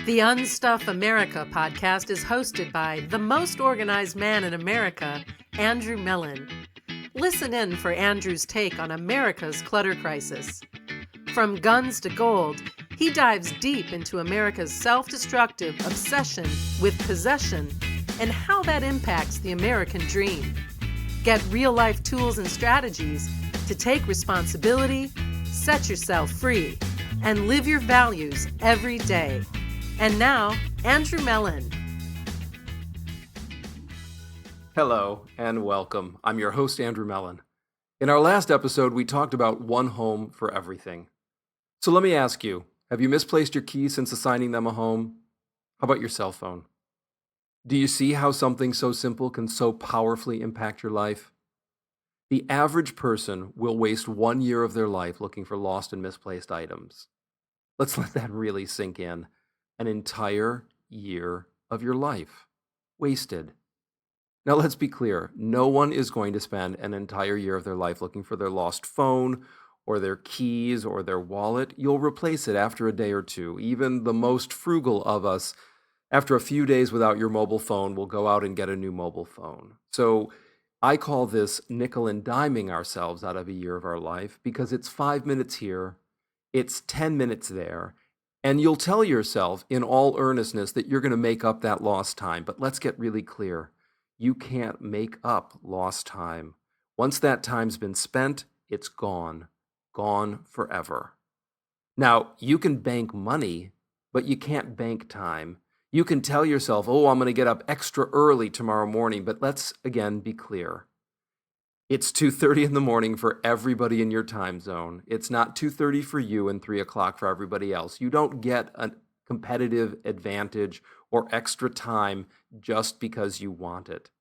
The Unstuff America podcast is hosted by the most organized man in America, Andrew Mellen. Listen in for Andrew's take on America's clutter crisis. From guns to gold, he dives deep into America's self-destructive obsession with possession and how that impacts the American dream. Get real-life tools and strategies to take responsibility, set yourself free, and live your values every day. And now, Andrew Mellen. Hello and welcome. I'm your host, Andrew Mellen. In our last episode, we talked about one home for everything. So let me ask you, have you misplaced your keys since assigning them a home? How about your cell phone? Do you see how something so simple can so powerfully impact your life? The average person will waste 1 year of their life looking for lost and misplaced items. Let's let that really sink in. An entire year of your life wasted. Now let's be clear, no one is going to spend an entire year of their life looking for their lost phone or their keys or their wallet. You'll replace it after a day or two. Even the most frugal of us, after a few days without your mobile phone, will go out and get a new mobile phone. So I call this nickel and diming ourselves out of a year of our life because it's 5 minutes here, it's 10 minutes there, and you'll tell yourself in all earnestness that you're going to make up that lost time. But let's get really clear. You can't make up lost time. Once that time's been spent, it's gone forever. Now, you can bank money, but you can't bank time. You can tell yourself, oh, I'm going to get up extra early tomorrow morning, but let's again be clear. It's 2:30 in the morning for everybody in your time zone. It's not 2:30 for you and 3 o'clock for everybody else. You don't get a competitive advantage or extra time just because you want it.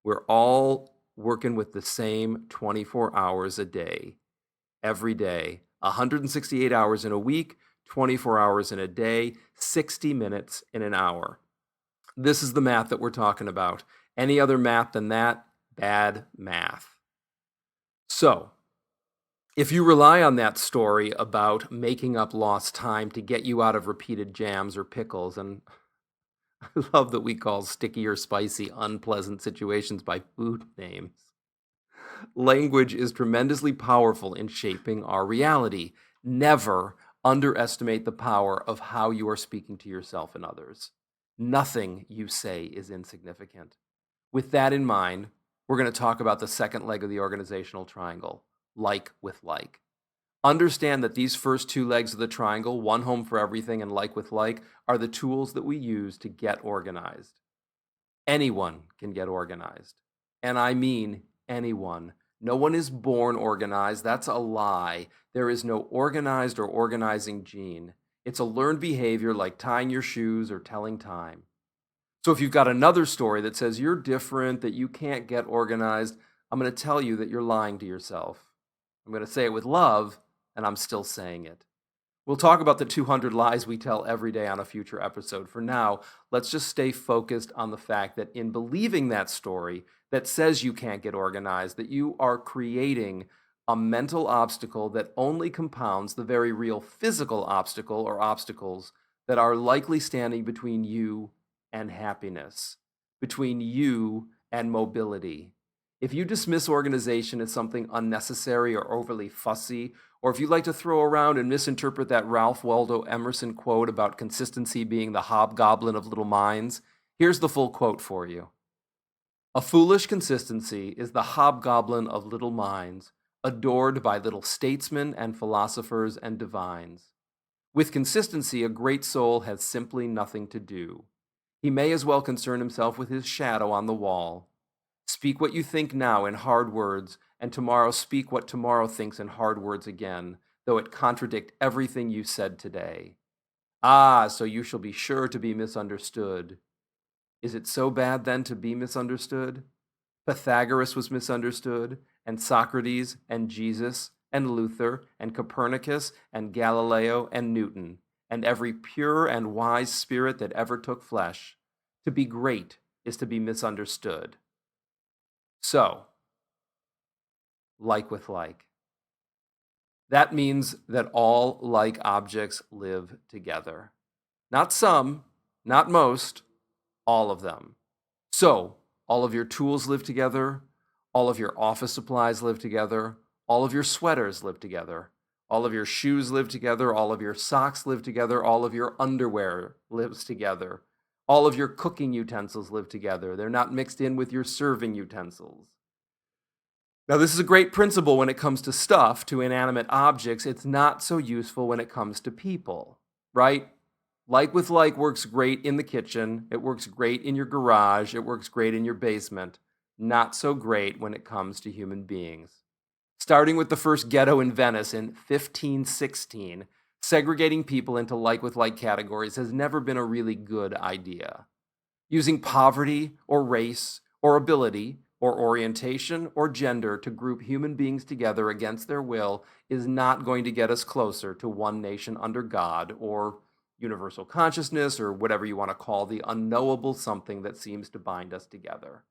We're all working with the same 24 hours a day, every day, 168 hours in a week, 24 hours in a day, 60 minutes in an hour. This is the math that we're talking about. Any other math than that, bad math. So, if you rely on that story about making up lost time to get you out of repeated jams or pickles, and I love that we call sticky or spicy unpleasant situations by food names. Language is tremendously powerful in shaping our reality. Never underestimate the power of how you are speaking to yourself and others. Nothing you say is insignificant. With that in mind, we're going to talk about the second leg of the organizational triangle, like with like. Understand that these first two legs of the triangle, one home for everything and like with like, are the tools that we use to get organized. Anyone can get organized. And I mean anyone. No one is born organized. That's a lie. There is no organized or organizing gene. It's a learned behavior like tying your shoes or telling time. So if you've got another story that says you're different, that you can't get organized, I'm going to tell you that you're lying to yourself. I'm going to say it with love, and I'm still saying it. We'll talk about the 200 lies we tell every day on a future episode. For now, let's just stay focused on the fact that in believing that story that says you can't get organized, that you are creating a mental obstacle that only compounds the very real physical obstacle or obstacles that are likely standing between you and happiness, between you and mobility. If you dismiss organization as something unnecessary or overly fussy, or if you like to throw around and misinterpret that Ralph Waldo Emerson quote about consistency being the hobgoblin of little minds, here's the full quote for you. A foolish consistency is the hobgoblin of little minds, adored by little statesmen and philosophers and divines. With consistency, a great soul has simply nothing to do. He may as well concern himself with his shadow on the wall. Speak what you think now in hard words, and tomorrow speak what tomorrow thinks in hard words again, though it contradict everything you said today. Ah, so you shall be sure to be misunderstood. Is it so bad then to be misunderstood? Pythagoras was misunderstood, and Socrates, and Jesus, and Luther, and Copernicus, and Galileo, and Newton, and every pure and wise spirit that ever took flesh. To be great is to be misunderstood. So, like with like. That means that all like objects live together. Not some, not most, all of them. So, all of your tools live together, all of your office supplies live together, all of your sweaters live together, all of your shoes live together, all of your socks live together, all of your underwear lives together, all of your cooking utensils live together. They're not mixed in with your serving utensils. Now, this is a great principle when it comes to stuff, to inanimate objects. It's not so useful when it comes to people, right? Like with like works great in the kitchen. It works great in your garage. It works great in your basement. Not so great when it comes to human beings. Starting with the first ghetto in Venice in 1516, segregating people into like with like categories has never been a really good idea. Using poverty or race or ability or orientation or gender to group human beings together against their will is not going to get us closer to one nation under God or universal consciousness or whatever you want to call the unknowable something that seems to bind us together.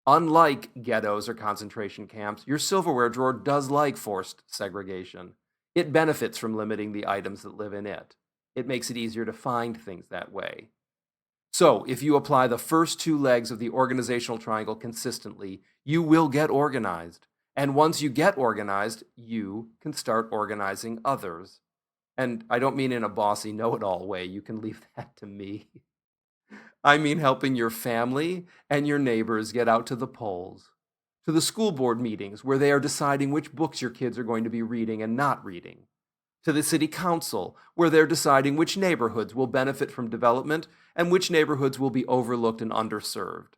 Unlike ghettos or concentration camps, your silverware drawer does like forced segregation. It benefits from limiting the items that live in it. It makes it easier to find things that way. So, if you apply the first two legs of the organizational triangle consistently, you will get organized. And once you get organized, you can start organizing others. And I don't mean in a bossy know-it-all way. You can leave that to me. I mean helping your family and your neighbors get out to the polls, to the school board meetings where they are deciding which books your kids are going to be reading and not reading, to the city council where they're deciding which neighborhoods will benefit from development and which neighborhoods will be overlooked and underserved,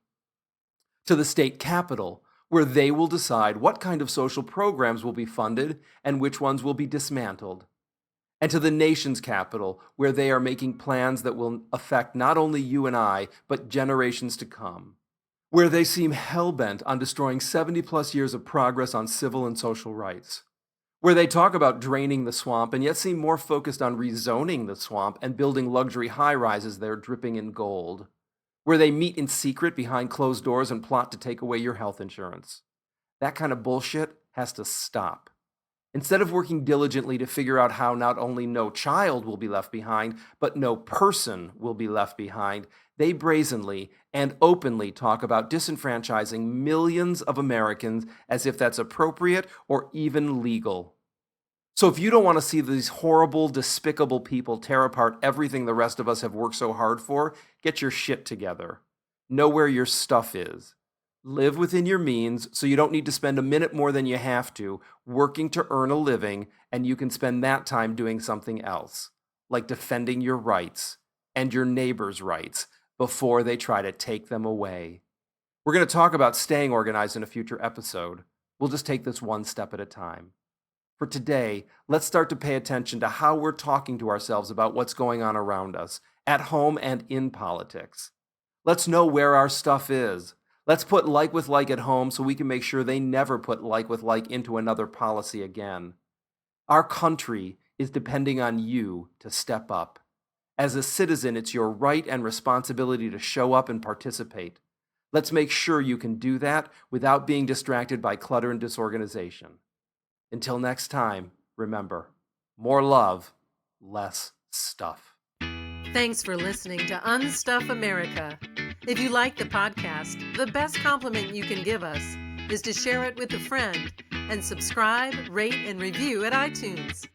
to the state capitol where they will decide what kind of social programs will be funded and which ones will be dismantled, and to the nation's capital, where they are making plans that will affect not only you and I, but generations to come, where they seem hell-bent on destroying 70-plus years of progress on civil and social rights, where they talk about draining the swamp and yet seem more focused on rezoning the swamp and building luxury high-rises there dripping in gold, where they meet in secret behind closed doors and plot to take away your health insurance. That kind of bullshit has to stop. Instead of working diligently to figure out how not only no child will be left behind, but no person will be left behind, they brazenly and openly talk about disenfranchising millions of Americans as if that's appropriate or even legal. So if you don't want to see these horrible, despicable people tear apart everything the rest of us have worked so hard for, get your shit together. Know where your stuff is. Live within your means so you don't need to spend a minute more than you have to working to earn a living, and you can spend that time doing something else, like defending your rights and your neighbor's rights before they try to take them away. We're going to talk about staying organized in a future episode. We'll just take this one step at a time. For today, let's start to pay attention to how we're talking to ourselves about what's going on around us, at home and in politics. Let's know where our stuff is. Let's put like with like at home so we can make sure they never put like with like into another policy again. Our country is depending on you to step up. As a citizen, it's your right and responsibility to show up and participate. Let's make sure you can do that without being distracted by clutter and disorganization. Until next time, remember, more love, less stuff. Thanks for listening to Unstuff America. If you like the podcast, the best compliment you can give us is to share it with a friend and subscribe, rate, and review at iTunes.